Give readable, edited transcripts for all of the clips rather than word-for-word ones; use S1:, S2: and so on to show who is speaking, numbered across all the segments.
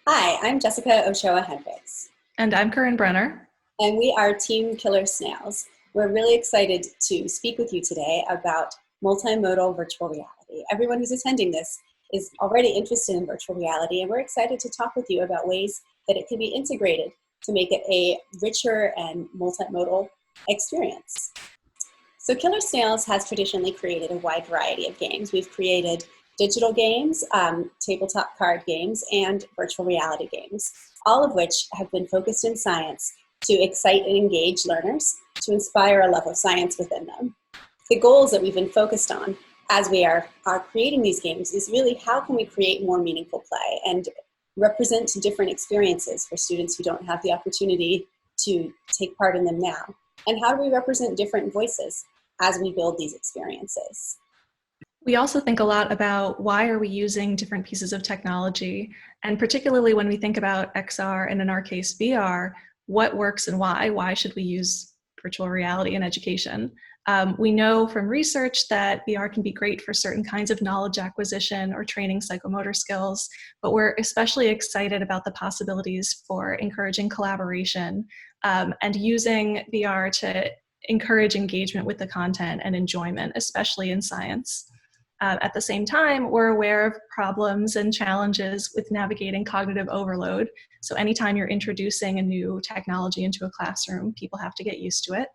S1: Hi, I'm Jessica Ochoa Hendrix.
S2: And I'm Corinne Brenner.
S1: And we are Team Killer Snails. We're really excited to speak with you today about multimodal virtual reality. Everyone who's attending this is already interested in virtual reality, and we're excited to talk with you about ways that it can be integrated to make it a richer and multimodal experience. So Killer Snails has traditionally created a wide variety of games. We've created digital games, tabletop card games, and virtual reality games, all of which have been focused in science to excite and engage learners, to inspire a love of science within them. The goals that we've been focused on as we are creating these games is really how can we create more meaningful play and represent different experiences for students who don't have the opportunity to take part in them now. And how do we represent different voices as we build these experiences?
S2: We also think a lot about why are we using different pieces of technology, and particularly when we think about XR and in our case VR, what works and why? Why should we use virtual reality in education? We know from research that VR can be great for certain kinds of knowledge acquisition or training psychomotor skills, but we're especially excited about the possibilities for encouraging collaboration and using VR to encourage engagement with the content and enjoyment, especially in science. At the same time, we're aware of problems and challenges with navigating cognitive overload. So anytime you're introducing a new technology into a classroom, people have to get used to it,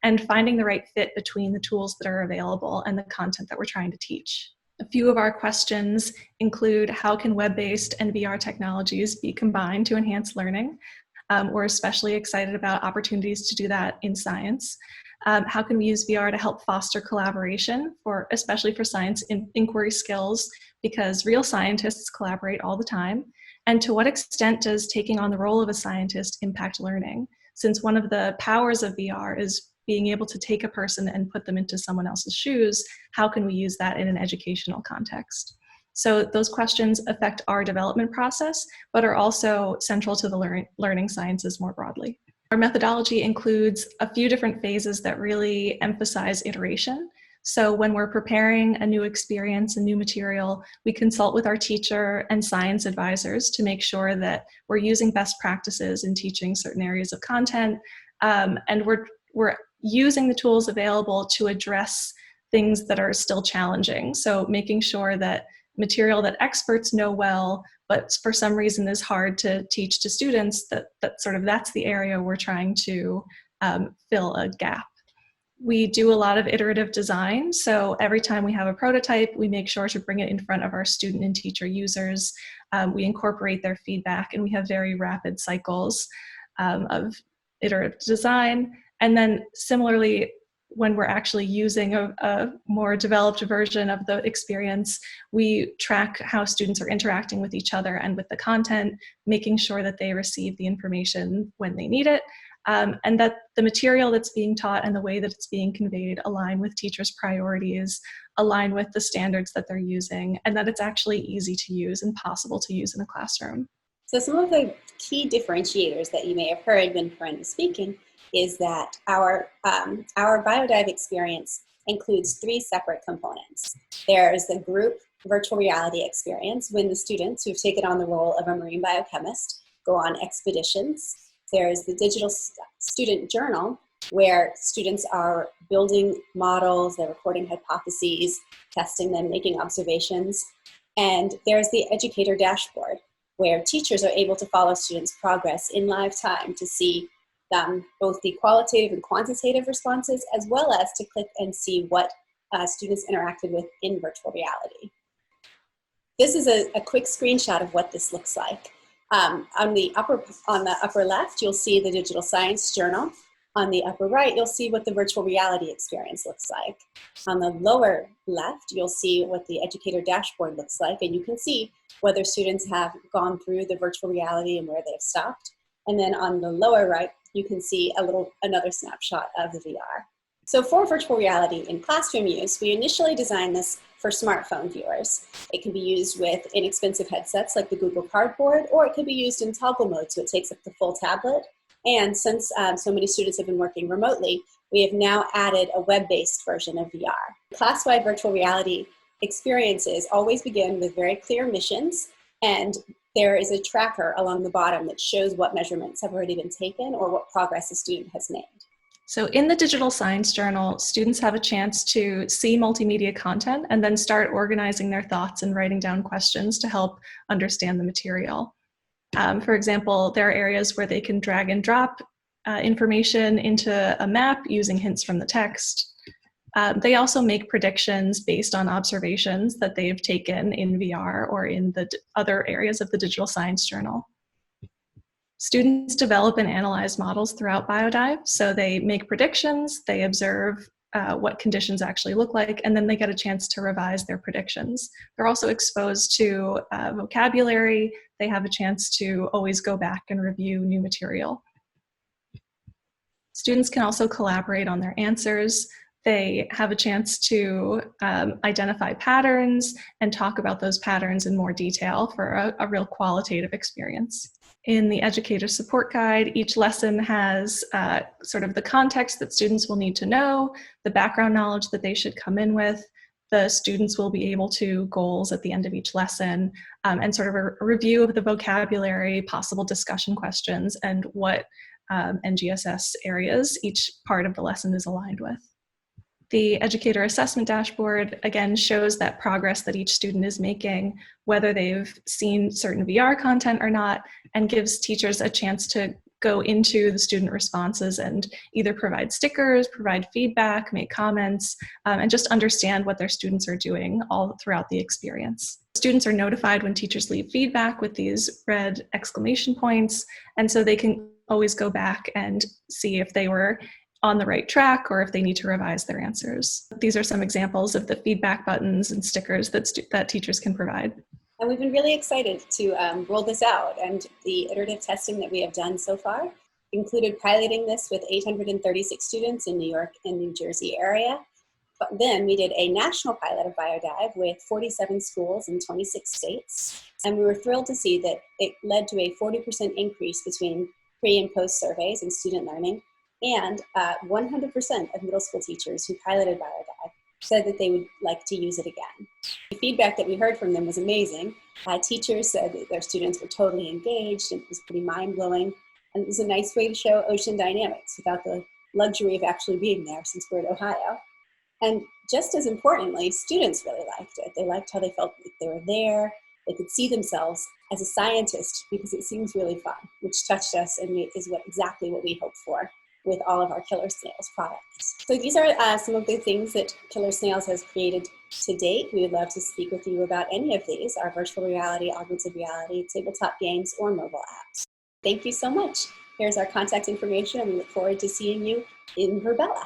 S2: and finding the right fit between the tools that are available and the content that we're trying to teach. A few of our questions include how can web-based and VR technologies be combined to enhance learning? We're especially excited about opportunities to do that in science. How can we use VR to help foster collaboration, especially for science inquiry skills, because real scientists collaborate all the time? And to what extent does taking on the role of a scientist impact learning? Since one of the powers of VR is being able to take a person and put them into someone else's shoes, how can we use that in an educational context? So those questions affect our development process, but are also central to the learning sciences more broadly. Our methodology includes a few different phases that really emphasize iteration. So when we're preparing a new experience, a new material, we consult with our teacher and science advisors to make sure that we're using best practices in teaching certain areas of content, and we're using the tools available to address things that are still challenging. So making sure that material that experts know well, but for some reason is hard to teach to students, that's the area we're trying to fill a gap. We do a lot of iterative design, so every time we have a prototype, we make sure to bring it in front of our student and teacher users. We incorporate their feedback, and we have very rapid cycles of iterative design. And then similarly, when we're actually using a more developed version of the experience, we track how students are interacting with each other and with the content, making sure that they receive the information when they need it, and that the material that's being taught and the way that it's being conveyed align with teachers' priorities, align with the standards that they're using, and that it's actually easy to use and possible to use in a classroom.
S1: So some of the key differentiators that you may have heard when Corinne was speaking is that our BioDive experience includes 3 separate components. There's the group virtual reality experience when the students who've taken on the role of a marine biochemist go on expeditions. There's the digital student journal where students are building models, they're recording hypotheses, testing them, making observations. And there's the educator dashboard where teachers are able to follow students' progress in live time to see both the qualitative and quantitative responses, as well as to click and see what students interacted with in virtual reality. This is a quick screenshot of what this looks like. On the upper left, you'll see the digital science journal. On the upper right, you'll see what the virtual reality experience looks like. On the lower left, you'll see what the educator dashboard looks like, and you can see whether students have gone through the virtual reality and where they've stopped. And then on the lower right, you can see another snapshot of the VR. So for virtual reality in classroom use, we initially designed this for smartphone viewers. It can be used with inexpensive headsets like the Google Cardboard, or it could be used in toggle mode, so it takes up the full tablet. And since so many students have been working remotely, we have now added a web-based version of VR. Classwide virtual reality experiences always begin with very clear missions and there is a tracker along the bottom that shows what measurements have already been taken or what progress a student has made.
S2: So in the Digital Science Journal, students have a chance to see multimedia content and then start organizing their thoughts and writing down questions to help understand the material. For example, there are areas where they can drag and drop information into a map using hints from the text. They also make predictions based on observations that they've taken in VR or in the other areas of the Digital Science Journal. Students develop and analyze models throughout BioDive, so they make predictions, they observe what conditions actually look like, and then they get a chance to revise their predictions. They're also exposed to vocabulary. They have a chance to always go back and review new material. Students can also collaborate on their answers. They have a chance to identify patterns and talk about those patterns in more detail for a real qualitative experience. In the Educator Support Guide, each lesson has sort of the context that students will need to know, the background knowledge that they should come in with. The students will be able to goals at the end of each lesson, and sort of a review of the vocabulary, possible discussion questions, and what NGSS areas each part of the lesson is aligned with. The Educator Assessment Dashboard, again, shows that progress that each student is making, whether they've seen certain VR content or not, and gives teachers a chance to go into the student responses and either provide stickers, provide feedback, make comments, and just understand what their students are doing all throughout the experience. Students are notified when teachers leave feedback with these red exclamation points, and so they can always go back and see if they were on the right track or if they need to revise their answers. These are some examples of the feedback buttons and stickers that teachers can provide.
S1: And we've been really excited to roll this out, and the iterative testing that we have done so far included piloting this with 836 students in New York and New Jersey area. But then we did a national pilot of BioDive with 47 schools in 26 states, and we were thrilled to see that it led to a 40% increase between pre and post surveys in student learning, and 100% of middle school teachers who piloted BioDive said that they would like to use it again. The feedback that we heard from them was amazing. Teachers said that their students were totally engaged, and it was pretty mind-blowing, and it was a nice way to show ocean dynamics without the luxury of actually being there, since we're in Ohio. And just as importantly, students really liked it. They liked how they felt like they were there. They could see themselves as a scientist because it seems really fun, which touched us and is exactly what we hoped for with all of our Killer Snails products. So these are some of the things that Killer Snails has created to date. We would love to speak with you about any of these, our virtual reality, augmented reality, tabletop games, or mobile apps. Thank you so much. Here's our contact information, and we look forward to seeing you in Verbella.